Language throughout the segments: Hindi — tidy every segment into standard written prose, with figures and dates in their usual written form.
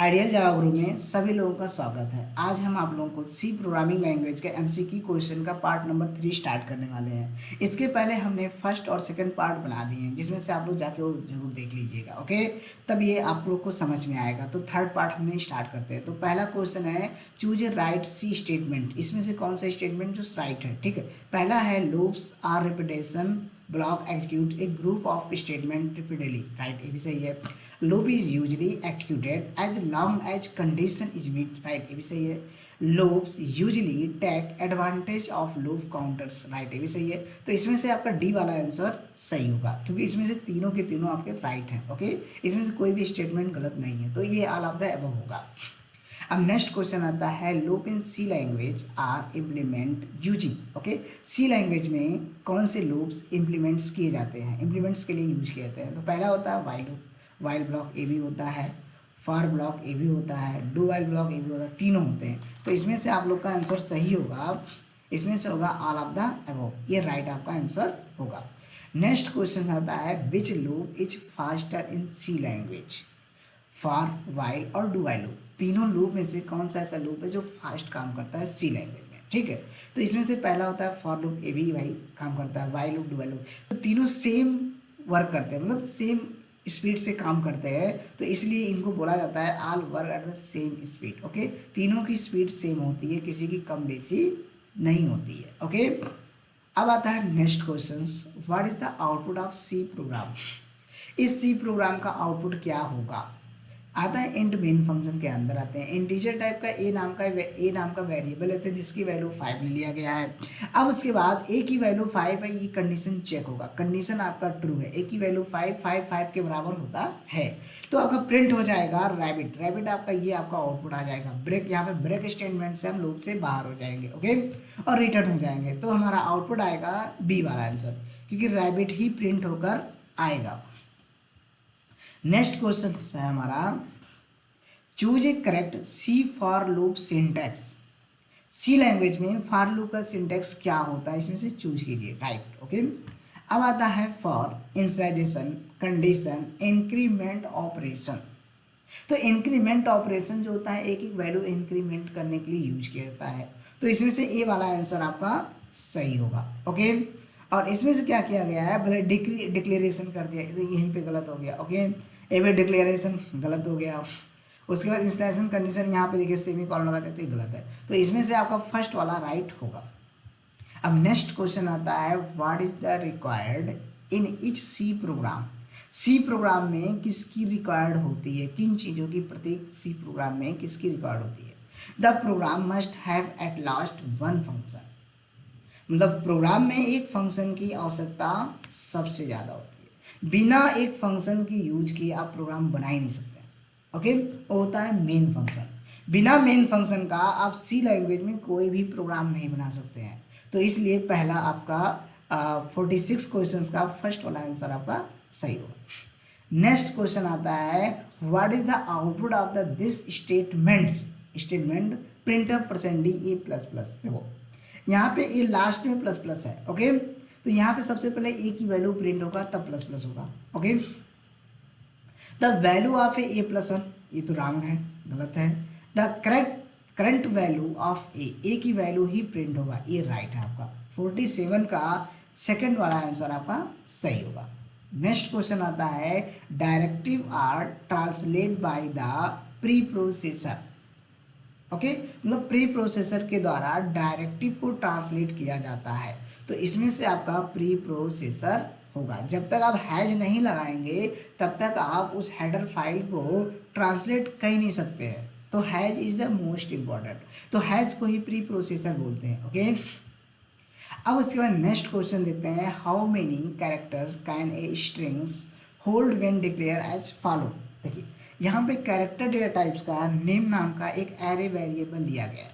आइडियल जावा ग्रुप में सभी लोगों का स्वागत है। आज हम आप लोगों को सी प्रोग्रामिंग लैंग्वेज के एमसीक्यू क्वेश्चन का पार्ट नंबर 3 स्टार्ट करने वाले हैं। इसके पहले हमने फर्स्ट और सेकंड पार्ट बना दिए हैं, जिसमें से आप लोग जाके वो जरूर देख लीजिएगा। ओके, तब ये आप लोग को समझ में आएगा। तो थर्ड पार्ट हमने स्टार्ट करते हैं। तो पहला क्वेश्चन है choose a right C statement. इसमें से कौन सा स्टेटमेंट जो राइट है? ठीक है, पहला है loops are repetition block executes a group of statement repeatedly, right? ये भी सही है। loop is usually executed as long as condition is met, right? ये भी सही है। loops usually take advantage of loop counters, right? ये भी सही है। तो इसमें से आपका डी वाला आंसर सही होगा, क्योंकि इसमें से तीनों के तीनों आपके राइट हैं। ओके, इसमें से कोई भी स्टेटमेंट गलत नहीं है, तो ये ऑल ऑफ द अबव होगा। अब नेक्स्ट क्वेश्चन आता है loop in C language are implement using. Okay, C language में कौन से लूप्स इम्प्लीमेंट्स किए जाते हैं, इम्प्लीमेंट्स के लिए यूज किए जाते हैं? तो पहला होता है वाइल लूप, वाइल ब्लॉक ए भी होता है, फॉर ब्लॉक ए भी होता है, डू वाइल ब्लॉक ए भी होता है, तीनों होते हैं। तो इसमें से आप लोग का आंसर सही होगा, इसमें से होगा ऑल ऑफ द अबव, ये राइट आपका आंसर होगा। नेक्स्ट क्वेश्चन आता है which loop is faster in C language? For, while और डू वाइल लूप, तीनों लूप में से कौन सा ऐसा लूप है जो फास्ट काम करता है सी लैंग्वेज में? ठीक है, तो इसमें से पहला होता है फॉर लूप, ये भी भाई काम करता है, while loop, do while loop, तो तीनों सेम वर्क करते हैं, मतलब सेम स्पीड से काम करते हैं, तो इसलिए इनको बोला जाता है all work at the same speed. Okay, तीनों की स्पीड सेम होती है, किसी की कम बेसी नहीं होती है। ओके, अब आता है next question, what is the output of C program? इस सी प्रोग्राम का आउटपुट क्या होगा? आता है इंट मेन फंक्शन के अंदर आते हैं। इंटीजर टाइप का ए नाम का वेरिएबल लेते हैं, जिसकी वैल्यू 5 ले लिया गया है। अब उसके बाद ए की वैल्यू 5 है, ये कंडीशन चेक होगा, कंडीशन आपका ट्रू है, ए की वैल्यू 5 के बराबर होता है, तो आपका प्रिंट हो जाएगा रैबिट। रैबिट आपका ये आपका आउटपुट आ जाएगा। ब्रेक, यहाँ पे ब्रेक स्टेटमेंट से हम लूप से बाहर हो जाएंगे। ओके, और रिटर्न हो जाएंगे, तो हमारा आउटपुट आएगा बी वाला आंसर, क्योंकि रैबिट ही प्रिंट होकर आएगा। नेक्स्ट क्वेश्चन है हमारा choose a correct C for loop syntax. C language में फॉर लूप का सिंटैक्स क्या होता है, इसमें से चूज कीजिए राइट। ओके, अब आता है for initialization, condition, increment operation. तो इंक्रीमेंट ऑपरेशन जो होता है एक एक वैल्यू इंक्रीमेंट करने के लिए यूज किया जाता है, तो इसमें से ए वाला आंसर आपका सही होगा। ओके, और इसमें से क्या किया गया है, भले डिक्लेरेशन कर दिया, तो यहीं पे गलत हो गया। ओके, ए पे डिक्लेरेशन गलत हो गया, उसके बाद इंस्टॉलेशन कंडीशन यहाँ पे देखिए सेमी कॉलन लगा देते तो गलत है, तो इसमें से आपका फर्स्ट वाला राइट होगा। अब नेक्स्ट क्वेश्चन आता है what is the required in each C program? C program में किसकी रिक्वायर्ड होती है, किन चीज़ों की प्रत्येक सी प्रोग्राम में किसकी रिक्वायर्ड होती है? The program must have at last one function, मतलब प्रोग्राम में एक फंक्शन की आवश्यकता सबसे ज़्यादा होती है। बिना एक फंक्शन की यूज किए आप प्रोग्राम बना ही नहीं सकते। ओके, वो होता है मेन फंक्शन। बिना मेन फंक्शन का आप सी लैंग्वेज में कोई भी प्रोग्राम नहीं बना सकते हैं, तो इसलिए पहला आपका 46 क्वेश्चन का फर्स्ट वाला आंसर आपका सही होगा। नेक्स्ट क्वेश्चन आता है what is the output of the this statement printf percent D A plus plus. देखो यहाँ पे ये लास्ट में प्लस प्लस है। ओके, तो यहाँ पे सबसे पहले ए की वैल्यू प्रिंट होगा, तब प्लस प्लस होगा। Okay, the value of A plus one, ये तो रॉन्ग है, गलत है। द करंट वैल्यू ऑफ ए की वैल्यू ही प्रिंट होगा, ये राइट है आपका। 47 का सेकंड वाला आंसर आपका सही होगा। नेक्स्ट क्वेश्चन आता है directive are translate by the preprocessor. Okay, मतलब प्री प्रोसेसर के द्वारा डायरेक्टिव को ट्रांसलेट किया जाता है, तो इसमें से आपका प्री प्रोसेसर होगा। जब तक आप हैज नहीं लगाएंगे तब तक आप उस हेडर फाइल को ट्रांसलेट कर ही नहीं सकते हैं, तो has is the most important, तो हैज को ही प्री प्रोसेसर बोलते हैं। ओके, अब उसके बाद नेक्स्ट क्वेश्चन देखते हैं how many characters can a strings hold when declare as follow. देखिए यहाँ पे कैरेक्टर डेटा टाइप्स का नेम नाम का एक एरे वेरिएबल लिया गया है,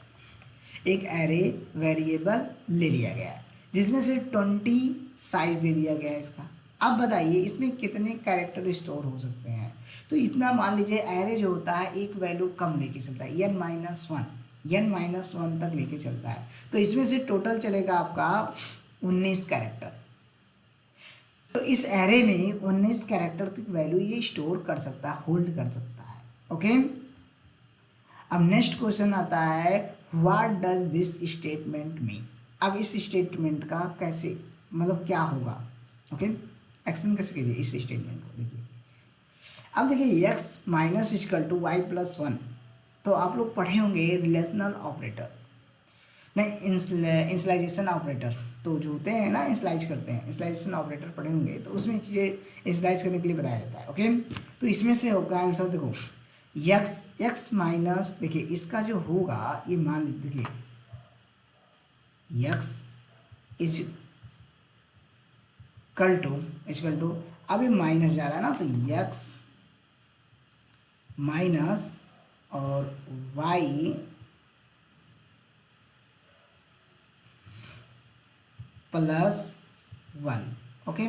एक एरे वेरिएबल ले लिया गया है, जिसमें से 20 साइज दे दिया गया है इसका। अब बताइए इसमें कितने कैरेक्टर स्टोर हो सकते हैं? तो इतना मान लीजिए एरे जो होता है एक वैल्यू कम लेके चलता है, n-1 तक लेके चलता है, तो इसमें से टोटल चलेगा आपका 19 कैरेक्टर। तो इस एरे में 19 कैरेक्टर तक वैल्यू ये स्टोर कर सकता है, होल्ड कर सकता है। ओके, अब नेक्स्ट क्वेश्चन आता है what does this statement mean. अब इस स्टेटमेंट का कैसे मतलब क्या होगा, ओके एक्सप्लेन कैसे कीजिए इस स्टेटमेंट को। देखिए अब देखिए x minus equal to y plus one, तो आप लोग पढ़े होंगे रिलेशनल ऑपरेटर, नहीं इंसलाइजेशन ऑपरेटर, तो जो होते हैं ना इंसलाइज करते हैं, इंसलाइजेशन ऑपरेटर पढ़े होंगे, तो उसमें चीज़ें इंसलाइज करने के लिए बताया जाता है। ओके तो इसमें से होगा आंसर, देखो x माइनस, देखिए इसका जो होगा ये मान लीजिए, देखिए x इज इक्वल टू अब ये माइनस जा रहा है ना, तो x माइनस और y प्लस वन। ओके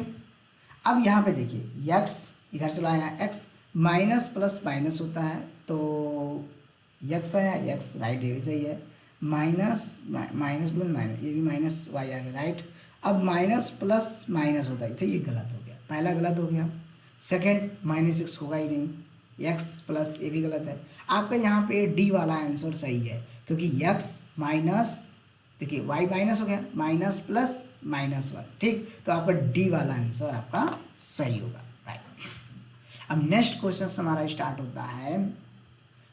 अब यहाँ पे देखिए x इधर चला आया, x माइनस प्लस माइनस होता है, तो x आया, x राइट ये भी सही है, माइनस माइनस प्लस माइनस, ये भी माइनस y आ गया राइट। अब माइनस प्लस माइनस होता है, तो ये गलत हो गया, पहला गलत हो गया, सेकंड माइनस एक्स होगा ही नहीं, x प्लस ये भी गलत है। आपका यहाँ पे डी वाला आंसर सही है, क्योंकि x माइनस, देखिए y माइनस हो गया, माइनस प्लस माइनस वन, ठीक, तो आपका डी वाला आंसर आपका सही होगा राइट। अब नेक्स्ट क्वेश्चन हमारा स्टार्ट होता है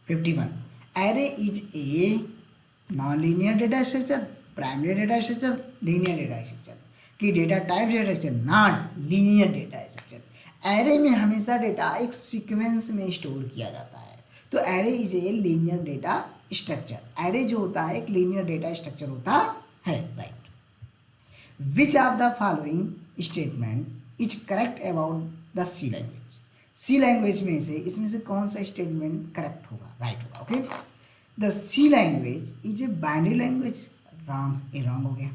51। Array is a non linear data structure, primary data structure, linear data structure की data type data structure, not linear data structure. Array में हमेशा डेटा एक सीक्वेंस में स्टोर किया जाता है, तो array is a linear data structure. Array जो होता है एक लीनियर डेटा स्ट्रक्चर होता है right. Which of the following statement is correct about the C language. C language में से इसमें से कौन सा स्टेटमेंट करेक्ट होगा, राइट होगा। Okay the C language is a binary language, wrong, ये रॉन्ग हो गया।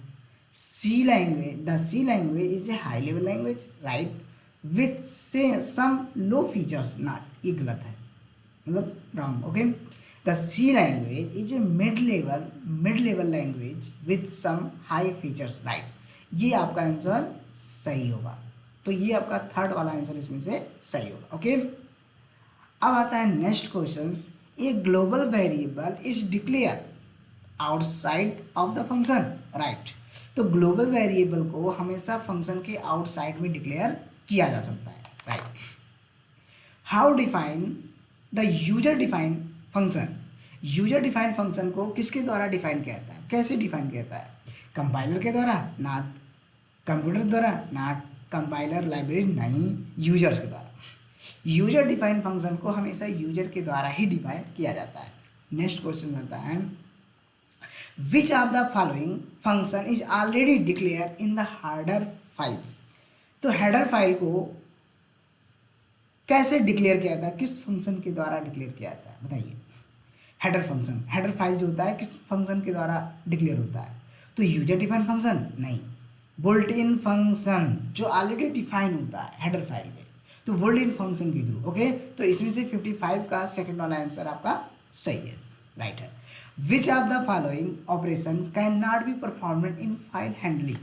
C language, the C language is a high level language, right, with से सम लो फीचर्स, नॉट, ये गलत है, मतलब wrong. Okay the C language is a mid level language with some high features, right, ये आपका आंसर सही होगा। तो ये आपका थर्ड वाला आंसर इसमें से सही होगा। ओके अब आता है next question, a global variable is declare outside of the function, right, तो ग्लोबल वेरिएबल को हमेशा फंक्शन के आउटसाइड में डिक्लेयर किया जा सकता है right. How define the user define function. User define function को किसके द्वारा डिफाइन किया जाता है, कैसे डिफाइन किया जाता है, कंपाइलर के द्वारा, नॉट, कंप्यूटर द्वारा, नॉट, कंपाइलर लाइब्रेरी नहीं, यूजर्स के द्वारा। यूजर डिफाइन फंक्शन को हमेशा यूजर के द्वारा ही डिफाइन किया जाता है। नेक्स्ट क्वेश्चन आता है which of the following function is already declare in the header files. तो हेडर फाइल को कैसे डिक्लेयर किया जाता है, किस फंक्शन के द्वारा डिक्लेयर किया जाता है, बताइए। हेडर फंक्शन, हेडर फाइल जो होता है किस फंक्शन के द्वारा डिक्लेयर होता है, तो यूजर डिफाइन फंक्शन नहीं, बुल्ट इन फंक्शन जो ऑलरेडी डिफाइन होता है हेडर फाइल में, तो बुल्ट इन फंक्शन के थ्रू। ओके तो इसमें से 55 का सेकंड वाला आंसर आपका सही है, राइट है। Which of the following operation can not be performed in file handling.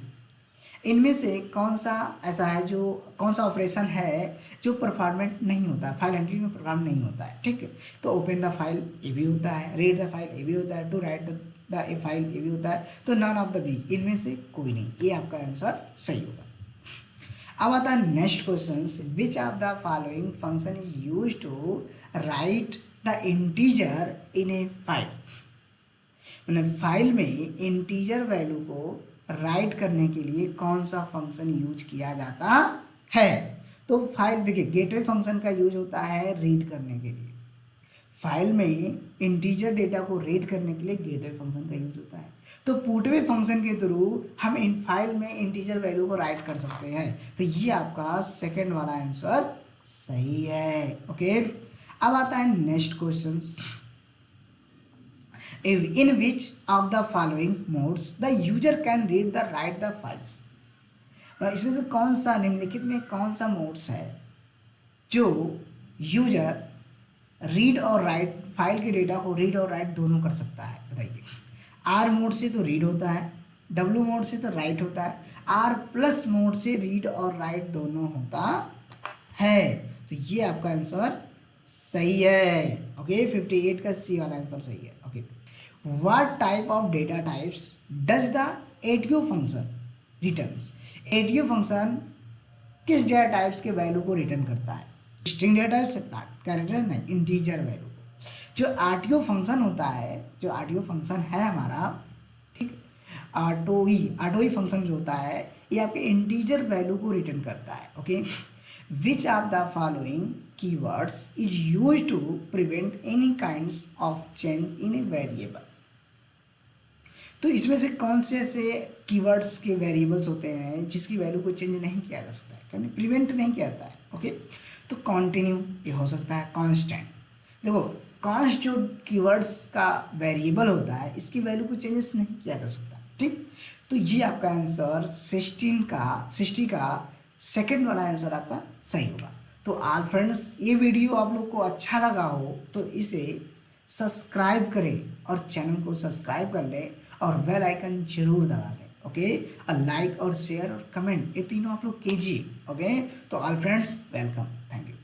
इनमें से कौन सा ऐसा है, जो कौन सा ऑपरेशन है जो परफॉर्मेंट नहीं होता है, फाइल हैंडलिंग में परफॉर्म नहीं होता है, ठीक है, तो ओपन द फाइल ये भी होता है, रीड द फाइल ये भी होता है, to write the a file ये भी होता है, तो नॉन ऑफ द दीज, इनमें से कोई नहीं, ये आपका आंसर सही होगा। अब आता है next question, which of the following function is use to write the integer in a file. मतलब फाइल में इंटीजर वैल्यू को राइट करने के लिए कौन सा फंक्शन यूज किया जाता है, तो फाइल, देखिए गेटवे फंक्शन का यूज होता है रीड करने के लिए, फाइल में इंटीजर डेटा को रीड करने के लिए गेटवे फंक्शन का यूज होता है, तो पुटवे फंक्शन के थ्रू हम इन फाइल में इंटीजर वैल्यू को राइट कर सकते हैं, तो ये आपका सेकेंड वाला आंसर सही है। ओके अब आता है next question, in which of the following modes the user can read the write the files। इसमें से कौन सा, निम्नलिखित में कौन सा मोड्स है जो यूजर रीड और राइट, फाइल के डेटा को रीड और राइट दोनों कर सकता है, बताइए। आर मोड से तो रीड होता है, डब्ल्यू मोड से तो राइट होता है, आर प्लस मोड से रीड और राइट दोनों होता है, तो ये आपका आंसर सही है। ओके 58 का सी वाला आंसर सही है। Okay what type of data types does the ATO function returns. ATO function किस डेटा टाइप्स के वैल्यू को रिटर्न करता है? स्ट्रिंग डेटा टाइप, कैरेक्टर नहीं, इंटीजर वैल्यू को। जो आरटीओ फंक्शन होता है, जो आरटीओ फंक्शन है हमारा, ठीक, आरटीओ फंक्शन जो होता है ये आपके इंटीजर वैल्यू को रिटर्न करता है। Okay which of the following keywords is used to prevent any kinds of change in a variable. तो इसमें से कौन से ऐसे कीवर्ड्स के वेरिएबल्स होते हैं जिसकी वैल्यू को चेंज नहीं किया जा सकता है, यानी प्रिवेंट नहीं किया जाता है? ओके तो कंटिन्यू ये हो सकता है, कांस्टेंट। देखो कांस्ट जो कीवर्ड्स का वेरिएबल होता है इसकी वैल्यू को चेंजेस नहीं किया जा सकता, ठीक। तो ये आपका आंसर 60 का सेकंड वाला आंसर आपका सही होगा। तो ऑल फ्रेंड्स ये वीडियो आप लोग को अच्छा लगा हो तो इसे सब्सक्राइब करें और चैनल को सब्सक्राइब कर लें और बेल आइकन जरूर दबा दें। ओके और लाइक और शेयर और कमेंट ये तीनों आप लोग कीजिए। ओके तो all friends welcome, thank you.